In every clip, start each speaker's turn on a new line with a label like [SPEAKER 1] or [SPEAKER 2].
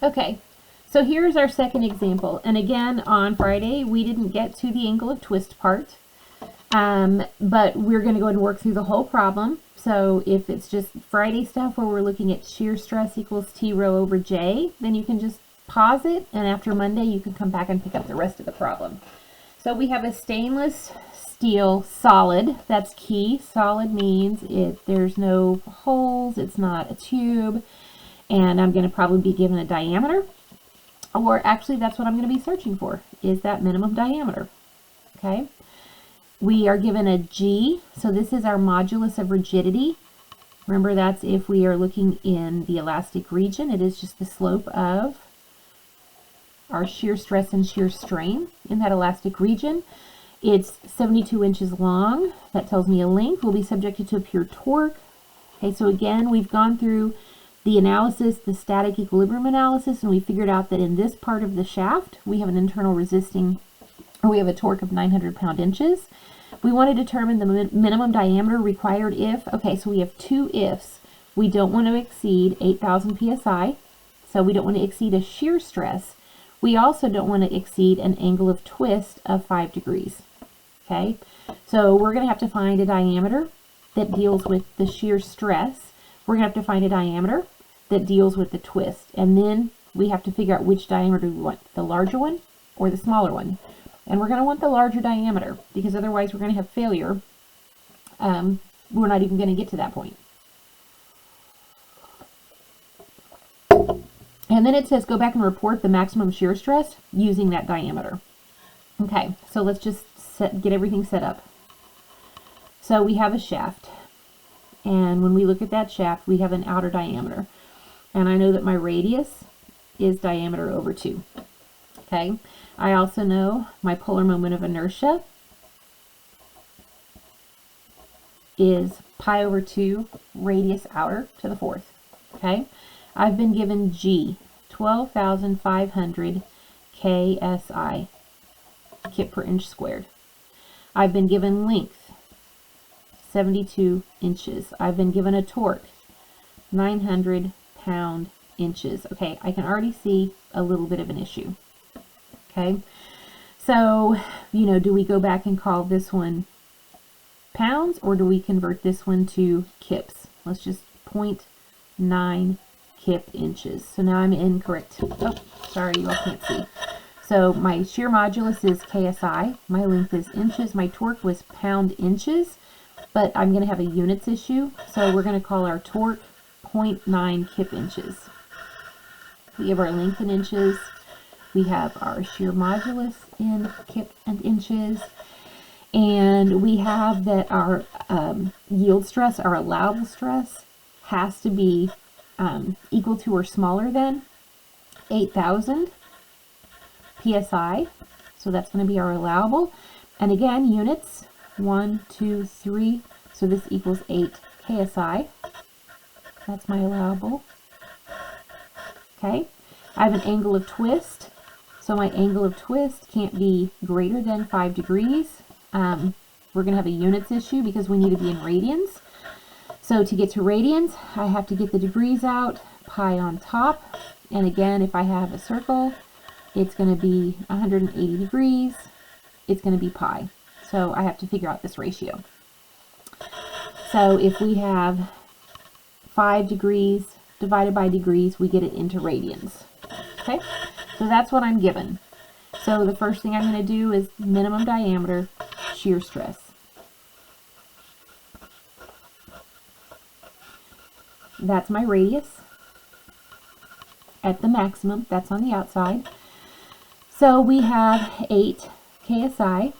[SPEAKER 1] Okay, so here's our second example. And again, on Friday, we didn't get to the angle of twist part. But we're going to go ahead and work through the whole problem. So if it's just Friday stuff where we're looking at shear stress equals T rho over J, then you can just pause it, and after Monday you can come back and pick up the rest of the problem. So we have a stainless steel solid. That's key. Solid means there's no holes, it's not a tube, and I'm going to probably be given a diameter, or actually that's what I'm going to be searching for, is that minimum diameter. Okay. We are given a G, so this is our modulus of rigidity. Remember, that's if we are looking in the elastic region. It is just the slope of our shear stress and shear strain in that elastic region. It's 72 inches long. That tells me a length will be subjected to a pure torque. Okay, so again, we've gone through the analysis, the static equilibrium analysis, and we figured out that in this part of the shaft, we have an internal resisting, or we have a torque of 900 pound-inches. We want to determine the minimum diameter required if, okay, so we have two ifs. We don't want to exceed 8,000 psi, so we don't want to exceed a shear stress. We also don't want to exceed an angle of twist of 5 degrees. Okay, so we're going to have to find a diameter that deals with the shear stress. We're going to have to find a diameter that deals with the twist, and then we have to figure out which diameter we want, the larger one or the smaller one. And we're going to want the larger diameter, because otherwise we're going to have failure. We're not even going to get to that point. And then it says go back and report the maximum shear stress using that diameter. Okay, so let's just get everything set up. So we have a shaft. And when we look at that shaft, we have an outer diameter. And I know that my radius is diameter over 2. Okay. I also know my polar moment of inertia is pi over 2 radius outer to the 4th. Okay, I've been given G, 12,500 KSI, kip per inch squared. I've been given length, 72 inches. I've been given a torque, 900 pound-inches. Okay, I can already see a little bit of an issue. Okay, so, do we go back and call this one pounds, or do we convert this one to kips? Let's just 0.9 kip inches. So now I'm incorrect. Oh, sorry, you all can't see. So my shear modulus is KSI, my length is inches, my torque was pound inches, but I'm going to have a units issue, so we're going to call our torque 0.9 kip inches. We have our length in inches. We have our shear modulus in kip and inches, and we have that our yield stress, our allowable stress, has to be equal to or smaller than 8,000 psi. So that's going to be our allowable. And again, units, 1, 2, 3. So this equals 8 ksi. That's my allowable. Okay. I have an angle of twist. So my angle of twist can't be greater than 5 degrees. We're going to have a units issue because we need to be in radians. So to get to radians, I have to get the degrees out, pi on top. And again, if I have a circle, it's going to be 180 degrees. It's going to be pi. So I have to figure out this ratio. So if we have 5 degrees divided by degrees, we get it into radians. Okay, so that's what I'm given. So the first thing I'm going to do is minimum diameter shear stress. That's my radius at the maximum. That's on the outside. So we have 8 KSI,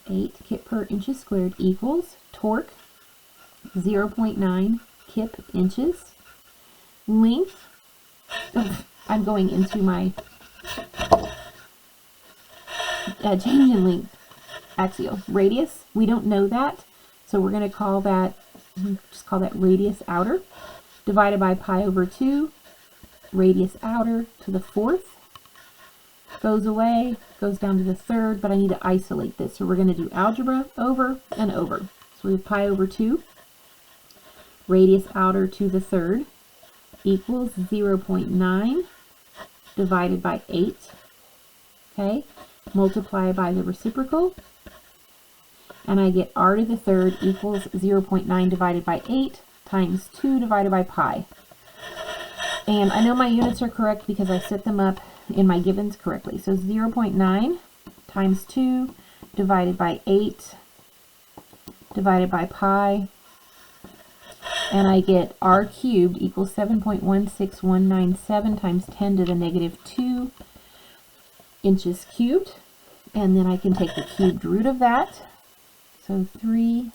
[SPEAKER 1] 8 kip per inches squared equals torque, 0.9 kip inches. Length, I'm going into my change in length axial. Radius, we don't know that, so we're going to call that, just call that radius outer, divided by pi over 2, radius outer to the 4th, goes away, goes down to the 3rd, but I need to isolate this, so we're going to do algebra over and over. So we have pi over 2, radius outer to the 3rd, equals 0.9 divided by 8. Okay, multiply by the reciprocal, and I get r to the third equals 0.9 divided by 8 times 2 divided by pi. And I know my units are correct because I set them up in my givens correctly. So 0.9 times 2 divided by 8 divided by pi, and I get r cubed equals 7.16197 times 10 to the negative 2 inches cubed. And then I can take the cubed root of that, so 3,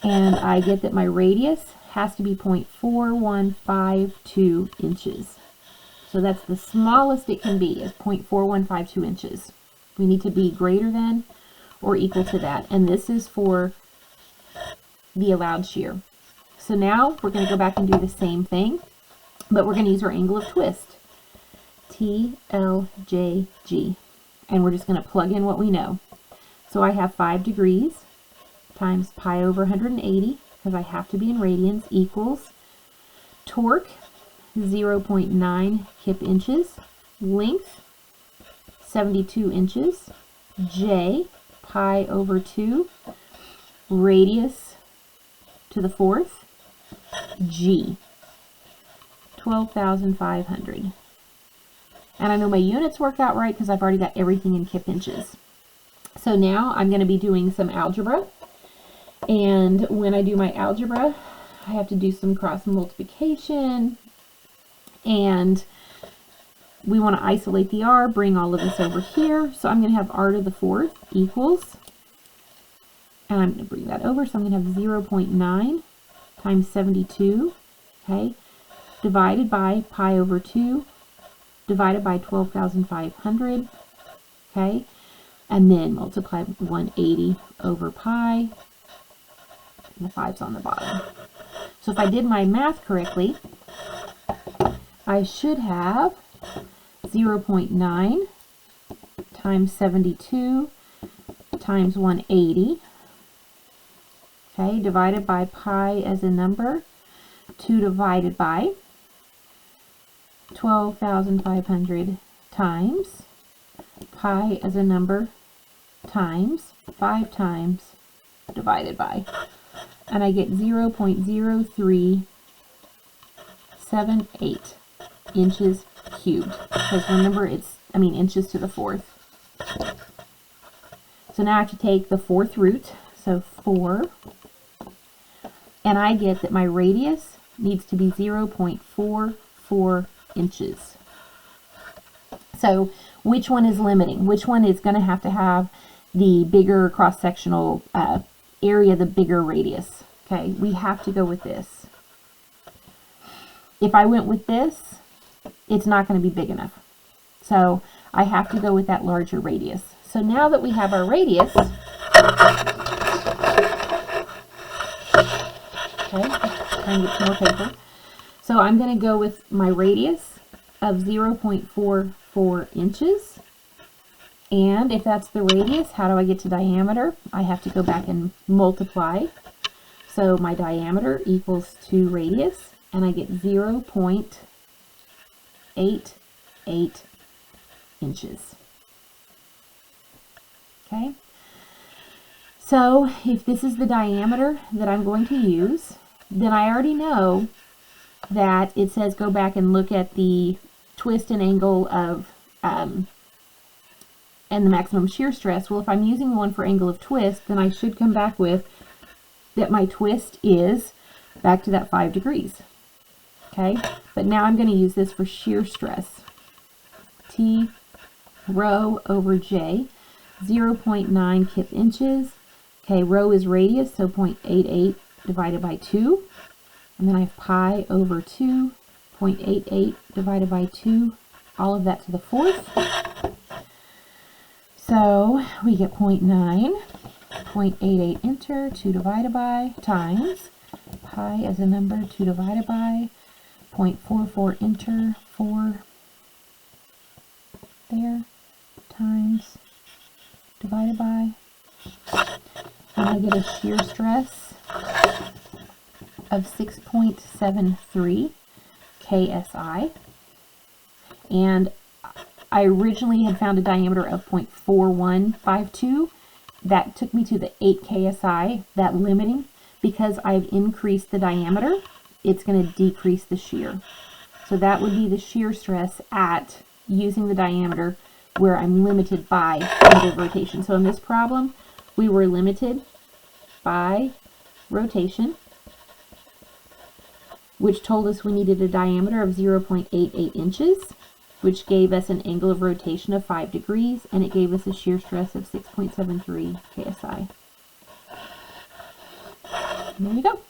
[SPEAKER 1] and I get that my radius has to be 0.4152 inches. So that's the smallest it can be, is 0.4152 inches. We need to be greater than or equal to that, and this is for the allowed shear. So now we're going to go back and do the same thing, but we're going to use our angle of twist, TLJG, and we're just going to plug in what we know. So I have 5 degrees times pi over 180, because I have to be in radians, equals torque 0.9 kip inches, length 72 inches, J pi over 2, radius to the fourth, G 12,500. And I know my units work out right because I've already got everything in kip inches. So now I'm going to be doing some algebra. And when I do my algebra, I have to do some cross multiplication. And we want to isolate the r, bring all of this over here. So I'm going to have r to the fourth equals, and I'm going to bring that over. So I'm going to have 0.9 times 72, okay, divided by pi over 2, divided by 12,500, okay, and then multiply 180 over pi, and the 5's on the bottom. So if I did my math correctly, I should have 0.9 times 72 times 180, okay, divided by pi as a number, 2 divided by 12,500 times pi as a number times 5 times divided by, and I get 0.0378 inches cubed, because remember it's, inches to the fourth. So now I have to take the fourth root, so 4, and I get that my radius needs to be 0.44 inches. So which one is limiting? Which one is going to have the bigger cross-sectional area, the bigger radius? Okay, we have to go with this. If I went with this, it's not going to be big enough. So I have to go with that larger radius. So now that we have our radius, okay, trying to get some more paper. So I'm going to go with my radius of 0.44 inches. And if that's the radius, how do I get to diameter? I have to go back and multiply. So my diameter equals to radius, and I get 0.88 inches. Okay, so if this is the diameter that I'm going to use, then I already know that it says go back and look at the twist and angle of and the maximum shear stress. Well, if I'm using the one for angle of twist, then I should come back with that my twist is back to that 5 degrees. Okay, but now I'm going to use this for shear stress. T rho over J, 0.9 kip inches. Okay, rho is radius, so 0.88 divided by 2. And then I have pi over 2, 0.88 divided by 2, all of that to the fourth. So we get 0.9, 0.88 enter, 2 divided by, times, pi as a number, 2 divided by, 0.44 enter, 4 there, times, divided by, and I get a shear stress of 6.73 KSI. And I originally had found a diameter of 0.4152. That took me to the 8 KSI, that limiting. Because I've increased the diameter, it's going to decrease the shear. So that would be the shear stress at using the diameter where I'm limited by angle of rotation. So in this problem, we were limited by rotation, which told us we needed a diameter of 0.88 inches, which gave us an angle of rotation of 5 degrees, and it gave us a shear stress of 6.73 KSI. There you go.